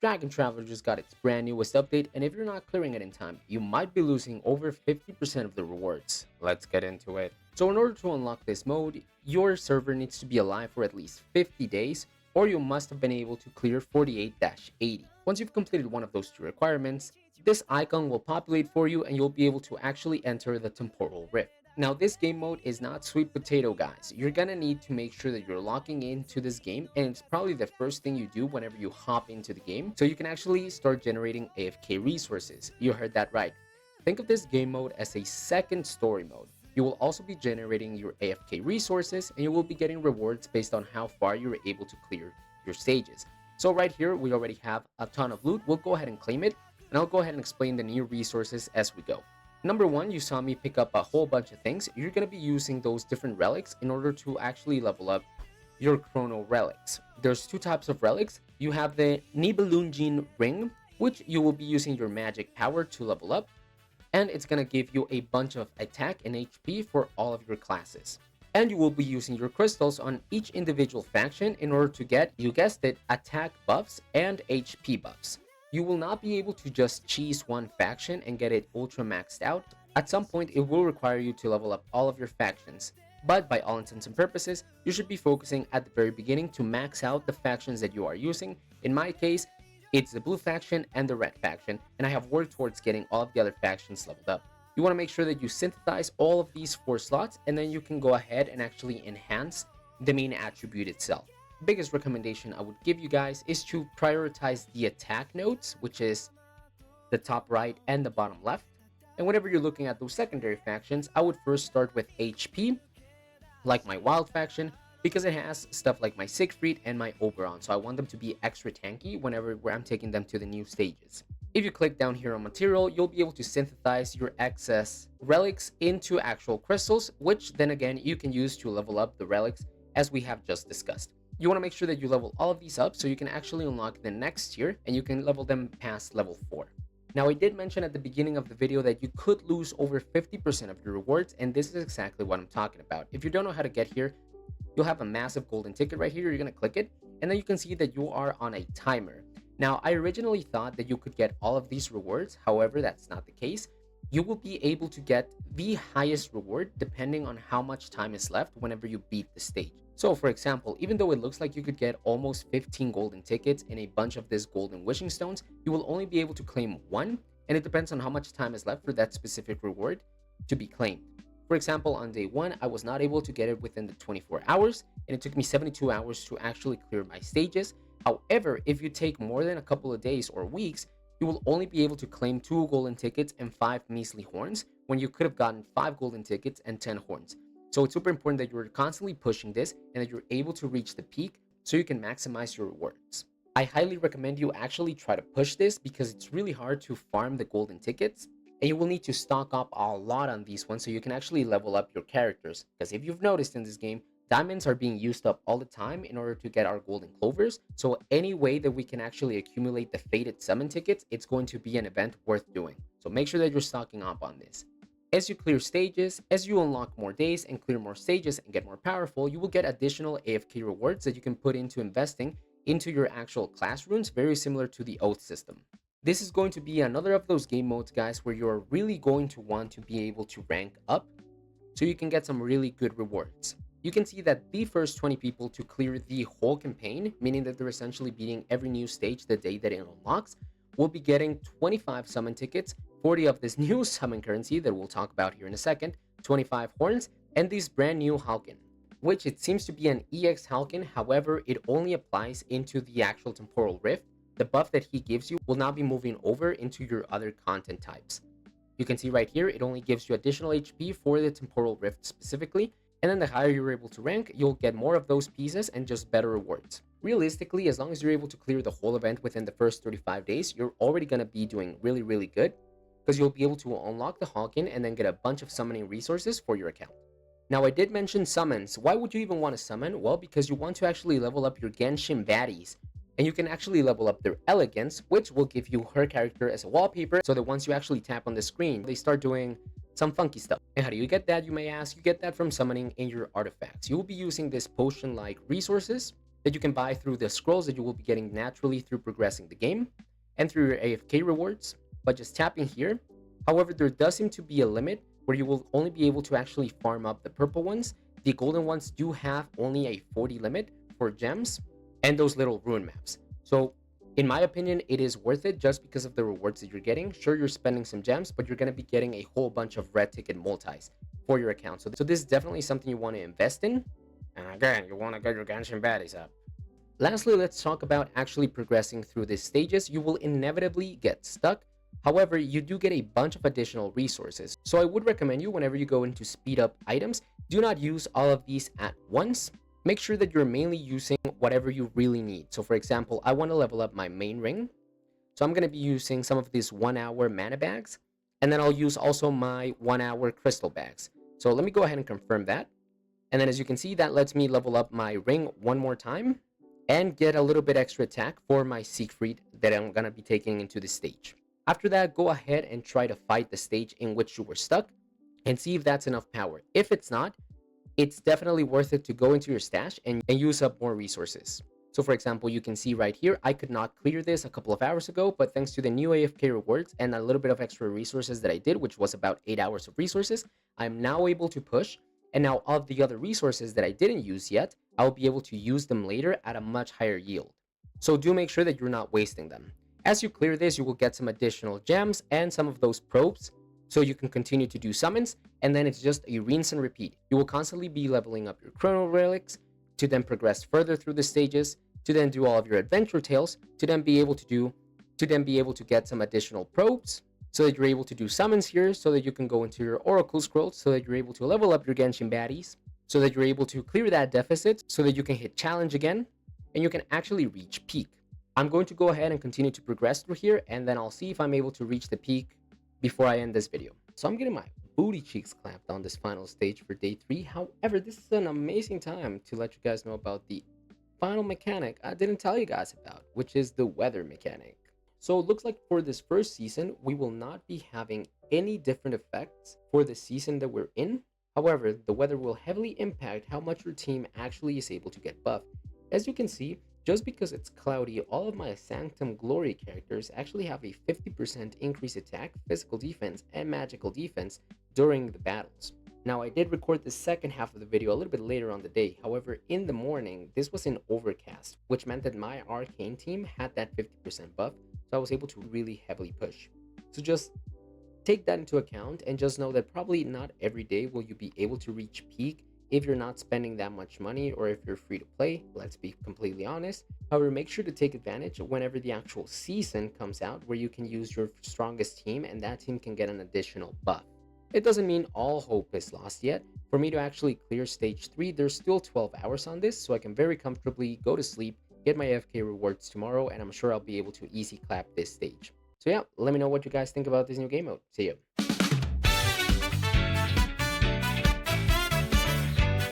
Dragon Traveler just got its brand newest update, and if you're not clearing it in time, you might be losing over 50% of the rewards. Let's get into it. So in order to unlock this mode, your server needs to be alive for at least 50 days, or you must have been able to clear 48-80. Once you've completed one of those two requirements, this icon will populate for you and you'll be able to actually enter the Temporal Rift. Now this game mode is not sweet potato, guys. You're gonna need to make sure that you're logging into this game, and it's probably the first thing you do whenever you hop into the game, so you can actually start generating AFK resources. You heard that right. Think of this game mode as a second story mode. You will also be generating your AFK resources, and you will be getting rewards based on how far you're able to clear your stages. So right here, we already have a ton of loot. We'll go ahead and claim it, and I'll go ahead and explain the new resources as we go. Number one, you saw me pick up a whole bunch of things. You're going to be using those different relics in order to actually level up your chrono relics. There's two types of relics. You have the Nibelungen ring, which you will be using your magic power to level up, and it's going to give you a bunch of attack and HP for all of your classes. And you will be using your crystals on each individual faction in order to get, you guessed it, attack buffs and HP buffs. You will not be able to just cheese one faction and get it ultra maxed out. At some point, it will require you to level up all of your factions. But by all intents and purposes, you should be focusing at the very beginning to max out the factions that you are using. In my case, it's the blue faction and the red faction, and I have worked towards getting all of the other factions leveled up. You want to make sure that you synthesize all of these 4 slots, and then you can go ahead and actually enhance the main attribute itself. Biggest recommendation I would give you guys is to prioritize the attack nodes, which is the top right and the bottom left. And whenever you're looking at those secondary factions, I would first start with HP, like my wild faction, because it has stuff like my Siegfried and my Oberon, so I want them to be extra tanky whenever I'm taking them to the new stages. If you click down here on material, you'll be able to synthesize your excess relics into actual crystals, which then again you can use to level up the relics as we have just discussed. You want to make sure that you level all of these up so you can actually unlock the next tier and you can level them past level 4. Now I did mention at the beginning of the video that you could lose over 50% of your rewards, and this is exactly what I'm talking about. If you don't know how to get here, you'll have a massive golden ticket right here. You're going to click it and then you can see that you are on a timer. Now I originally thought that you could get all of these rewards, however that's not the case. You will be able to get the highest reward depending on how much time is left whenever you beat the stage. So for example, even though it looks like you could get almost 15 golden tickets and a bunch of this golden wishing stones, you will only be able to claim 1, and it depends on how much time is left for that specific reward to be claimed. For example, on day 1, I was not able to get it within the 24 hours, and it took me 72 hours to actually clear my stages. However, if you take more than a couple of days or weeks, you will only be able to claim 2 golden tickets and 5 measly horns when you could have gotten 5 golden tickets and 10 horns. So it's super important that you're constantly pushing this and that you're able to reach the peak so you can maximize your rewards. I highly recommend you actually try to push this because it's really hard to farm the golden tickets, and you will need to stock up a lot on these ones so you can actually level up your characters. Because if you've noticed in this game, diamonds are being used up all the time in order to get our golden clovers. So any way that we can actually accumulate the fated summon tickets, it's going to be an event worth doing. So make sure that you're stocking up on this. As you clear stages, as you unlock more days and clear more stages and get more powerful, you will get additional AFK rewards that you can put into investing into your actual class runes, very similar to the Oath system. This is going to be another of those game modes, guys, where you're really going to want to be able to rank up so you can get some really good rewards. You can see that the first 20 people to clear the whole campaign, meaning that they're essentially beating every new stage the day that it unlocks, will be getting 25 summon tickets, 40 of this new summon currency that we'll talk about here in a second, 25 horns, and this brand new Halkin, which it seems to be an EX Halkin. However, it only applies into the actual Temporal Rift. The buff that he gives you will not be moving over into your other content types. You can see right here, it only gives you additional HP for the Temporal Rift specifically, and then the higher you're able to rank, you'll get more of those pieces and just better rewards. Realistically, as long as you're able to clear the whole event within the first 35 days, you're already going to be doing really, really good, because you'll be able to unlock the Hawkin and then get a bunch of summoning resources for your account. Now, I did mention summons. Why would you even want to summon? Well, because you want to actually level up your Genshin baddies, and you can actually level up their elegance, which will give you her character as a wallpaper, so that once you actually tap on the screen, they start doing some funky stuff. And how do you get that, you may ask? You get that from summoning in your artifacts. You will be using this potion-like resources that you can buy through the scrolls that you will be getting naturally through progressing the game and through your AFK rewards by just tapping here. However, there does seem to be a limit where you will only be able to actually farm up the purple ones. The golden ones do have only a 40 limit for gems and those little ruin maps. So in my opinion, it is worth it just because of the rewards that you're getting. Sure, you're spending some gems, but you're going to be getting a whole bunch of red ticket multis for your account. So this is definitely something you want to invest in. And again, you want to get your Genshin baddies up. Lastly, let's talk about actually progressing through these stages. You will inevitably get stuck. However, you do get a bunch of additional resources. So I would recommend you, whenever you go into speed up items, do not use all of these at once. Make sure that you're mainly using whatever you really need. So for example, I want to level up my main ring. So I'm going to be using some of these 1 hour mana bags. And then I'll use also my 1 hour crystal bags. So let me go ahead and confirm that. And then as you can see, that lets me level up my ring one more time and get a little bit extra attack for my Siegfried that I'm going to be taking into the stage. After that, go ahead and try to fight the stage in which you were stuck and see if that's enough power. If it's not, it's definitely worth it to go into your stash and use up more resources. So for example, you can see right here, I could not clear this a couple of hours ago, but thanks to the new AFK rewards and a little bit of extra resources that I did, which was about 8 hours of resources, I'm now able to push. And now all the other resources that I didn't use yet, I'll be able to use them later at a much higher yield. So do make sure that you're not wasting them. As you clear this, you will get some additional gems and some of those probes, so you can continue to do summons, and then it's just a rinse and repeat. You will constantly be leveling up your chrono relics to then progress further through the stages, to then do all of your adventure tales, to then be able to get some additional probes, so that you're able to do summons here, so that you can go into your oracle scrolls, so that you're able to level up your Genshin baddies, so that you're able to clear that deficit, so that you can hit challenge again, and you can actually reach peak. I'm going to go ahead and continue to progress through here, and then I'll see if I'm able to reach the peak before I end this video. So I'm getting my booty cheeks clapped on this final stage for day 3. However, this is an amazing time to let you guys know about the final mechanic I didn't tell you guys about, which is the weather mechanic. So it looks like for this first season, we will not be having any different effects for the season that we're in. However, the weather will heavily impact how much your team actually is able to get buffed. As you can see, just because it's cloudy, all of my Sanctum Glory characters actually have a 50% increased attack, physical defense, and magical defense during the battles. Now, I did record the second half of the video a little bit later on the day. However, in the morning, this was in overcast, which meant that my arcane team had that 50% buff, so I was able to really heavily push. So just take that into account and just know that probably not every day will you be able to reach peak if you're not spending that much money or if you're free to play. Let's be completely honest. However, make sure to take advantage whenever the actual season comes out where you can use your strongest team and that team can get an additional buff. It doesn't mean all hope is lost yet. For me to actually clear stage 3, there's still 12 hours on this, so I can very comfortably go to sleep, get my FK rewards tomorrow, and I'm sure I'll be able to easy clap this stage. So yeah, let me know what you guys think about this new game mode. See ya.